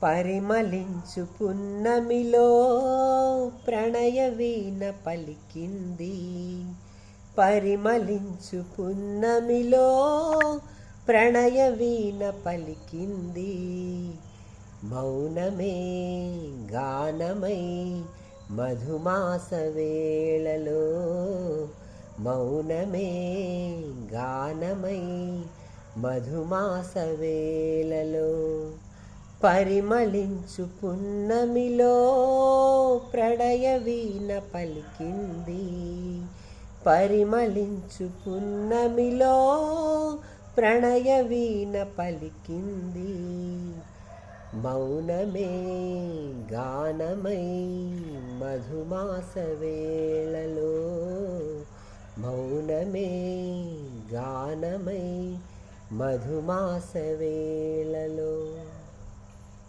పరిమళించు పున్నమిలో ప్రణయ వీణ పలికింది. పరిమళించు పున్నమిలో ప్రణయ వీణ పలికింది. మౌనమే గానమై మధుమాస వేళలో, మౌనమే గానమై మధుమాస వేళలో. పరిమళించు పున్నమిలో ప్రణయ వీణ పలికింది. పరిమళించు పున్నమిలో ప్రణయ వీణ పలికింది. మౌనమే గానమై మధుమాస వేళలో, మౌనమే గానమై మధుమాస వేళలో.